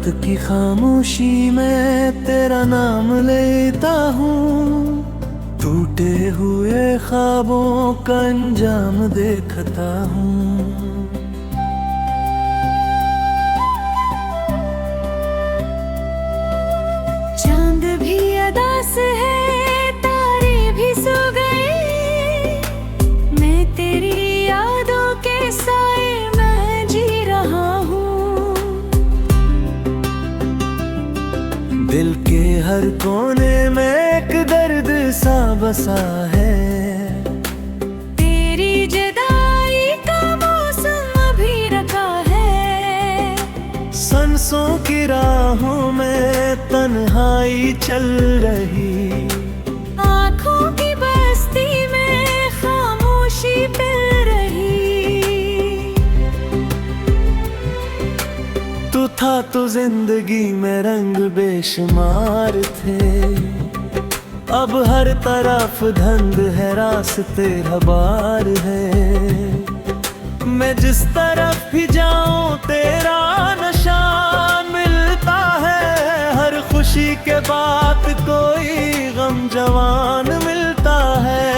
रात की खामोशी में तेरा नाम लेता हूँ, टूटे हुए ख्वाबों का अंजाम देखता हूँ। चांद भी अदास है, तारे भी सो गए, मैं तेरी यादों के साए में जी रहा हूँ। दिल के हर कोने में एक दर्द सा बसा है, तेरी जुदाई का मौसम अभी रखा है। सांसों की राहों में तन्हाई चल रही, आँखों की बस्ती में खामोशी पिल रही। तू था तो जिंदगी में रंग बेशुमार थे, अब हर तरफ धंध है, रास्ते हबार है। मैं जिस तरफ भी जाऊं तेरा नशा मिलता है, हर खुशी के बाद कोई गम जवान मिलता है।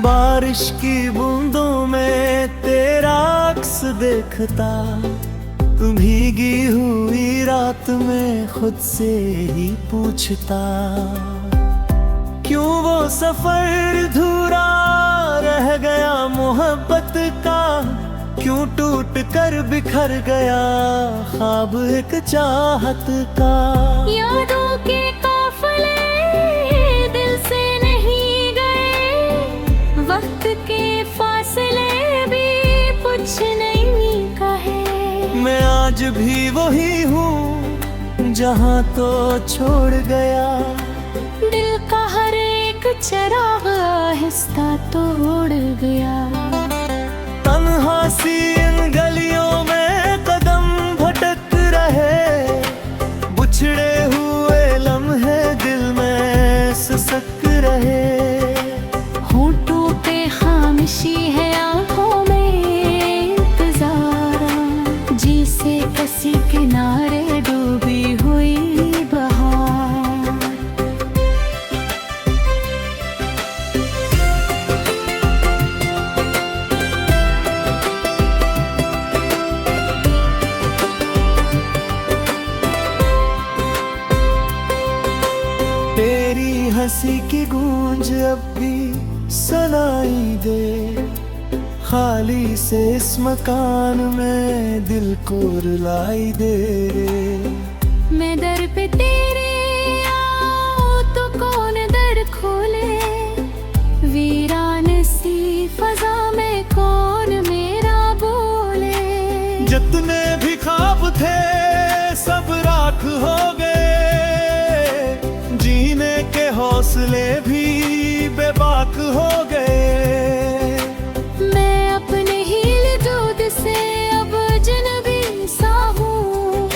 बारिश की बूंदों में तेरा अक्स देखता, भीगी हुई रात में खुद से ही पूछता, क्यों वो सफर अधूरा रह गया मोहब्बत का, क्यों टूट कर बिखर गया ख्वाब एक चाहत का। यादों के काफिले दिल से नहीं गए, वक्त के फासले भी कुछ नहीं कहे। मैं आज भी वही हूँ जहाँ तो छोड़ गया, दिल का हर एक चिराग आहिस्ता तोड़ गया। तन्हा सी इन गलियों में कदम भटक रहे, बुछड़े हुए लम्हे दिल में सिसक रहे। होठों पे खामोशी है, आंखों में इंतजार, जिसे किसी किनारे डूबी हुई बहार। तेरी हंसी की गूंज अब भी सुनाई दे, खाली से इस मकान में दिल को रुलाई दे। मैं दर पे तेरे आऊं तो कौन दर खोले, वीरान सी फजा में कौन मेरा बोले। जितने भी ख्वाब थे सब राख हो गए, जीने के हौसले भी बेबाक हो गए। मैं अपने हील दूध से अब अजनबी सा हूँ,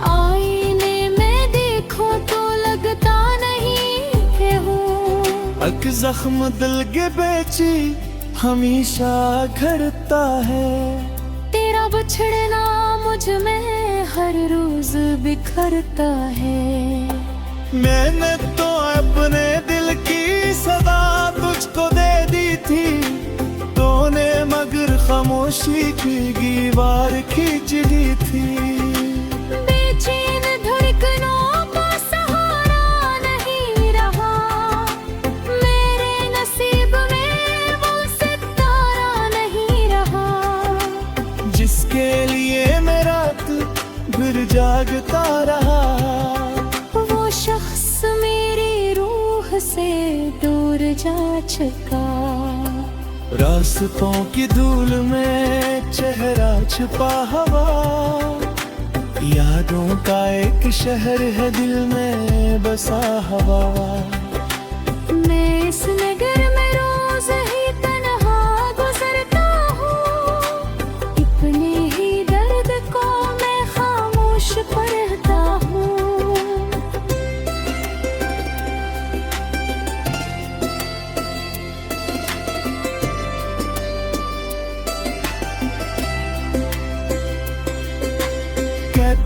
आईने में देखो तो लगता नहीं कि हूँ। एक जख्म दिल के बेची हमेशा घड़ता है, तेरा बिछड़ना मुझ में हर रोज बिखरता है। मैंने तो अपने दिल की सदा तुझको दे दी थी, तूने मगर खामोशी की दीवार खींच दी थी। बेचैन धड़कनों का सहारा नहीं रहा, मेरे नसीब में वो सितारा नहीं रहा, जिसके लिए मैं रात भर जागता रहा। वो शख्स मेरी रूह से दूर जा चुका। रास्तों की धूल में चेहरा छुपा हवा, यादों का एक शहर है दिल में बसा हवा। मैं इस नगर में रोज ही तन्हा गुजरता हूँ, अपने ही दर्द को मैं खामोश पढ़ता हूँ।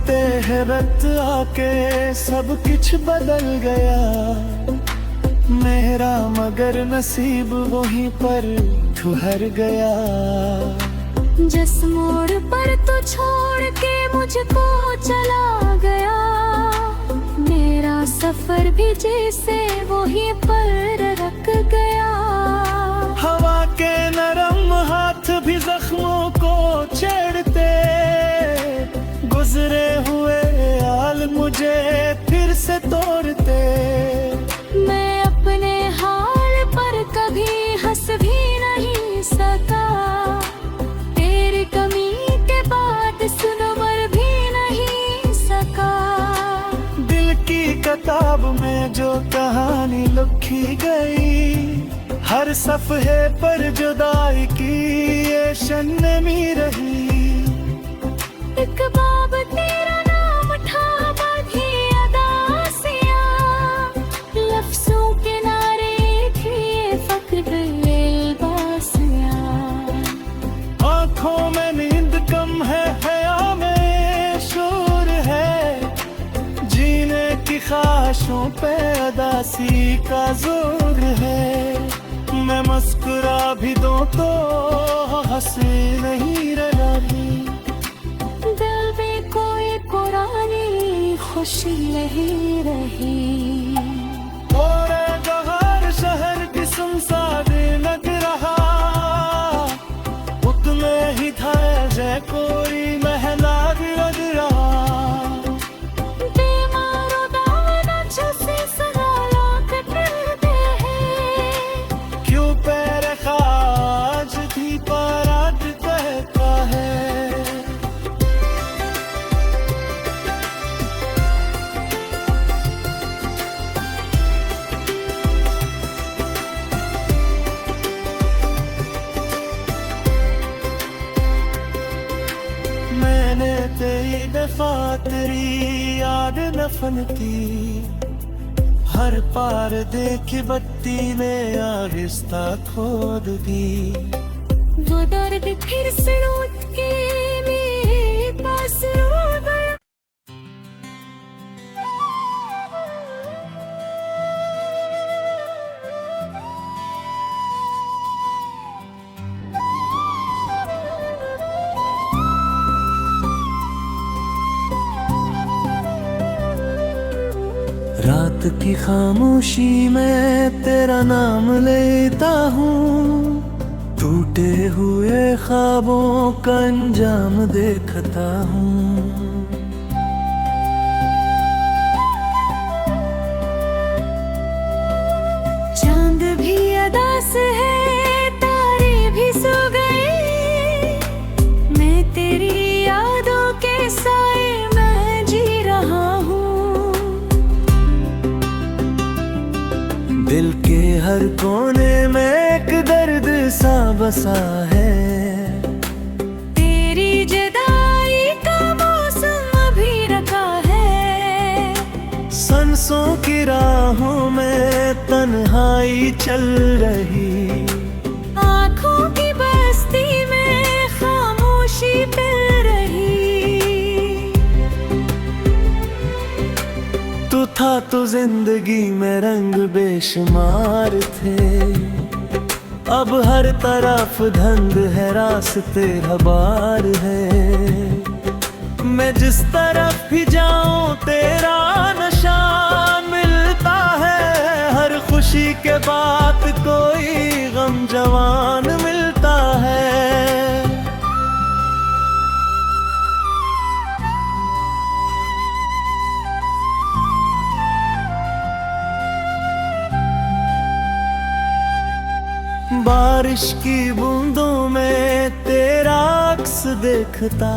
ते है वक्त आके सब कुछ बदल गया मेरा, मगर नसीब वहीं पर ठुहर गया। जिस मोड़ पर तू छोड़ के मुझको चला गया, मेरा सफर भी जैसे वहीं पर रख गया। हवा के नरम हाथ भी जख्मों को छेड़ते, गुजरे हुए हाल मुझे फिर से तोड़ते। मैं अपने हाल पर कभी हंस भी नहीं सका, तेरी कमी के बाद सुन मर भी नहीं सका। दिल की किताब में जो कहानी लिखी गई, हर सफ़े पर जुदाई की ये शन्नमी रही। एक बाब तेरा नाम था बाधी अदासियां, लफ्ज़ों के नारे थे फक्र बासियां। आँखों में नींद कम है, हया में शोर है, जीने की ख्वाहिशों पे अदासी का जोर है। मैं मुस्कुरा भी दूं तो हंसी नहीं रही, दिल में कोई पुरानी खुशी नहीं रही। और जहर शहर की सुनसान लग रहा, उतने ही था जै कोई महला लग रहा। बीमारों दाना जैसे सगाला कटते हैं, क्यों पैर खाज थी परात कहता है। मैंने तेरी दफा तेरी याद न फनती, हर पार देखी बत्ती ने आहिस्ता खोद दी। वो दर्द फिर से लौट के मेरे पास रो गया। रात की खामोशी में तेरा नाम लेता हूँ, टूटे हुए ख्वाबों का अंजाम देखता हूँ। चांद भी अदास है, तारे भी सो गए, मैं तेरी यादों के साए में जी रहा हूँ। दिल के हर कोने में एक दर्द सा बसा है, तेरी जुदाई का मौसम अभी रखा है। सांसों की राहों में तन्हाई चल रही, आँखों की बस्ती में खामोशी पिल रही। तू था तो जिंदगी में रंग बेशुमार थे, अब हर तरफ धंध है रास्ते हबार है। मैं जिस तरफ भी जाऊं तेरा निशान मिलता है, हर खुशी के बाद कोई गम जवान मिलता है। बारिश की बूंदों में तेरा अक्स देखता,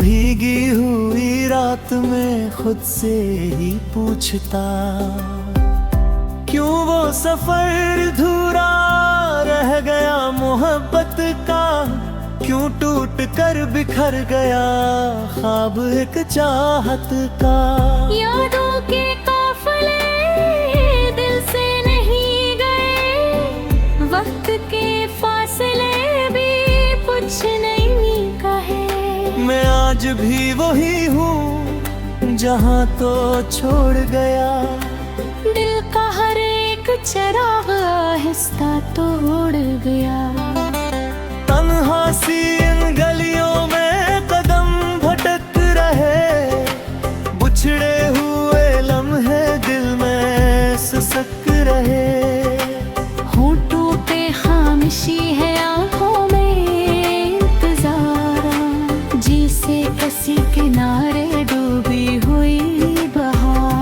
भीगी हुई रात में खुद से ही पूछता, क्यों वो सफर अधूरा रह गया मोहब्बत का, क्यों टूट कर बिखर गया ख्वाब एक चाहत का। यादों के काफिले दिल से नहीं गए, वक्त के फासले भी कुछ नहीं कहे। मैं आज भी वही हूँ जहां तो छोड़ गया। दिल का हर एक चिराग आहिस्ता तोड़ गया। तन्हा सी इन गलियों में कदम भटक रहे, बुछड़े हुए लम्हे दिल में सिसक रहे। होठों पे खामोशी है, आंखों में इंतजार, जिसे किसी किनारे डूबी हुई बहार।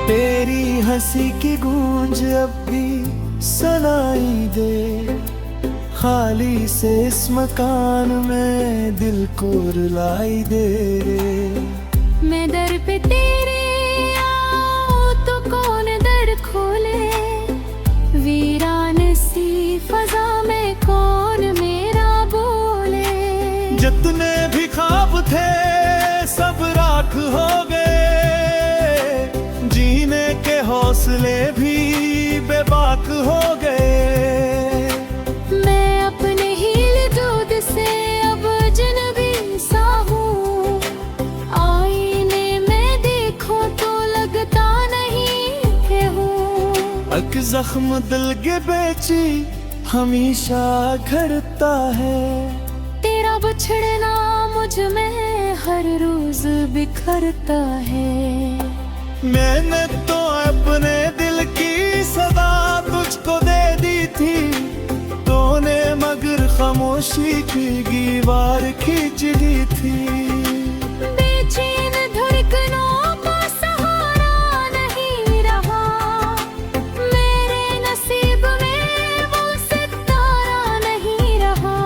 तेरी हंसी की गूंज अब भी सुनाई दे, खाली से इस मकान में दिल को रुलाई दे। मैं दर पे तेरे आऊं तो कौन दर खोले, वीरान सी फजा में कौन मेरा बोले। जितने भी ख्वाब थे सब राख हो गए, जीने के हौसले भी बेबाक हो गए। मैं अपने हील दूध से अब अजनबी सा हूँ, आईने में देखूं तो लगता नहीं कि हूँ। एक जख्म दिल के बेची हमेशा घड़ता है, तेरा बिछड़ना मुझ में हर रोज बिखरता है। मैंने तो अपने दिल की सदा तुझको दे दी थी, तूने मगर खामोशी की दीवार खींच दी थी। बेचैन धड़कनों का सहारा नहीं रहा, मेरे नसीब में वो सितारा नहीं रहा।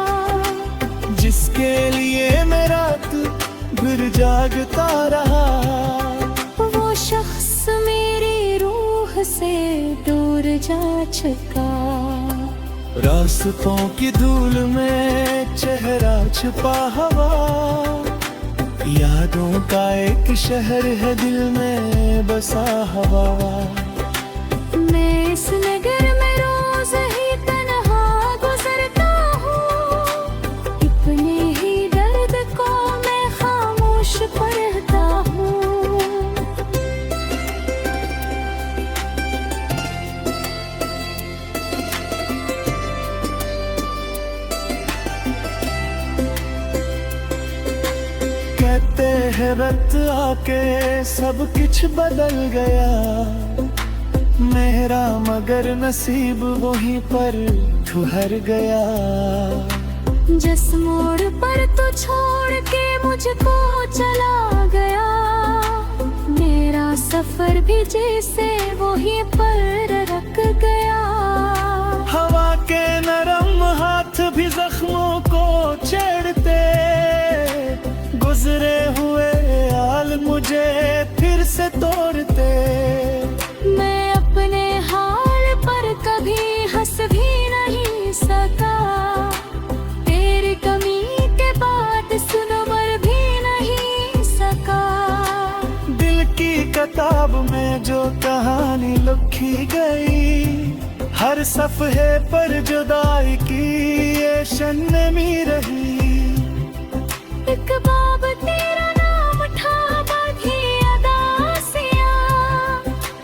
जिसके लिए मैं रात भर जागता रहा, वो शख्स मेरी रूह से दूर जा चुका। रास्तों की धूल में चेहरा छुपा हवा, यादों का एक शहर है दिल में बसा हवा। मैं इस नगर में रोज ही तन्हा गुजरता हूँ, अपने ही दर्द को मैं खामोश पढ़ता हूँ। कहते हैं वक्त आके सब कुछ बदल गया, मेरा मगर नसीब वहीं पर ठुहर गया। जिस मोड़ पर तू छोड़ के मुझको चला गया, मेरा सफर भी जैसे वहीं पर रख गया। हवा के नरम हाथ भी जख्मों को छेड़ते, गुजरे हुए हाल मुझे फिर से तोड़ते। मैं अपने हाल पर कभी हंस भी नहीं सका, तेरी कमी के बाद सुनवर भी नहीं सका। दिल की किताब में जो कहानी लिखी गई, हर सफ़े पर जुदाई की ये शन्नमी रही। एक बाब तेरा नाम था बाधी अदासियाँ,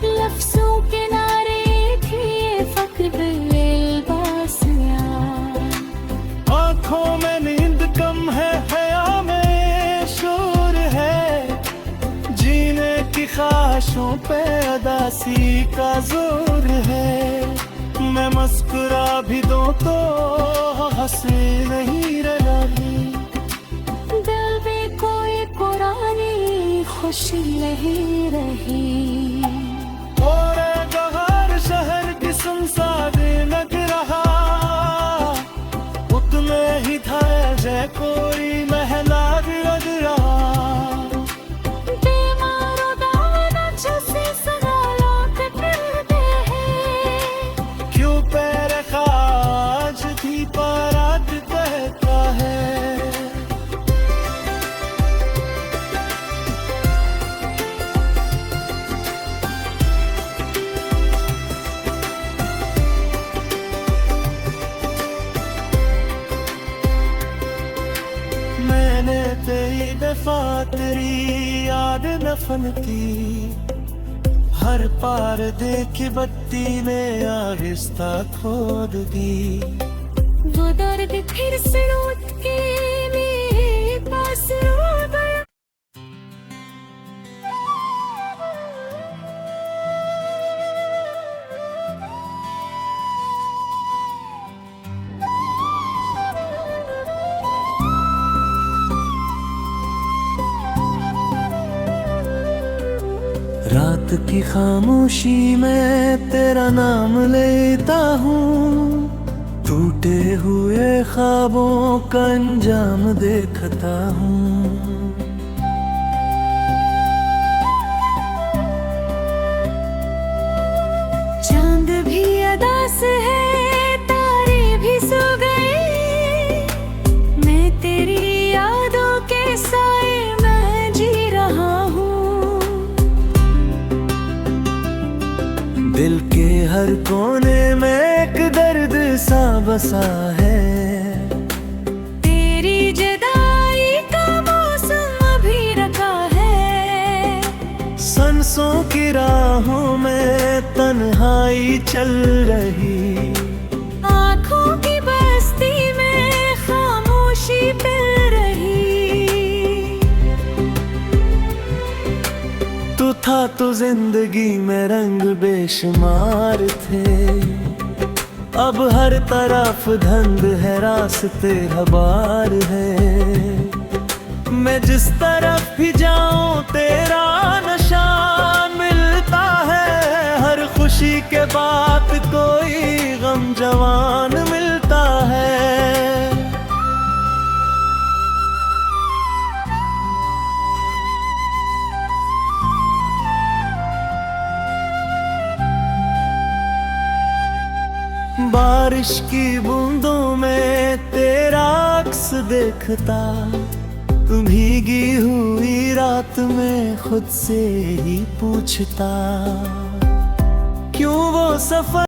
लफ्ज़ों के नारे थे ये फ़क्र बेलबासियाँ। आँखों में नींद कम है, हया में शोर है, जीने की ख्वाहिशों पे अदासी का जोर है। मैं मुस्कुरा भी दूं तो हंसी नहीं रही, दिल में कोई पुरानी खुशी नहीं रही। और हर शहर की सुनसाने लग रहा, उतने ही था जय कोई महला लग रहा। बीमारों दाना जैसे सदा लौटते हैं, क्यों पैर खाज भी पराग कहता है। याद नफनती, हर पर्दे की बत्ती में आहिस्ता खोद दी। वो दर्द फिर से लौट के मेरे पास आ गया। रात की खामोशी में तेरा नाम लेता हूँ, टूटे हुए ख्वाबों का अंजाम देखता हूँ। चांद भी अदास है, तारे भी सो गए, मैं तेरी यादों के साए में जी रहा हूँ। दिल के हर कोने में एक दर्द सा बसा है, तेरी जुदाई का मौसम अभी रखा है। सांसों की राहों में तन्हाई चल रही, आँखों की बस्ती में खामोशी पिल रही। तू था तो जिंदगी में रंग बेशुमार थे, अब हर तरफ धंध है, रास्ते हबार है। मैं जिस तरफ भी जाऊं तेरा निशान मिलता है, हर खुशी के बाद कोई गम जवान मिलता है। बारिश की बूंदों में तेरा अक्स देखता, भीगी हुई रात में खुद से ही पूछता, क्यों वो सफर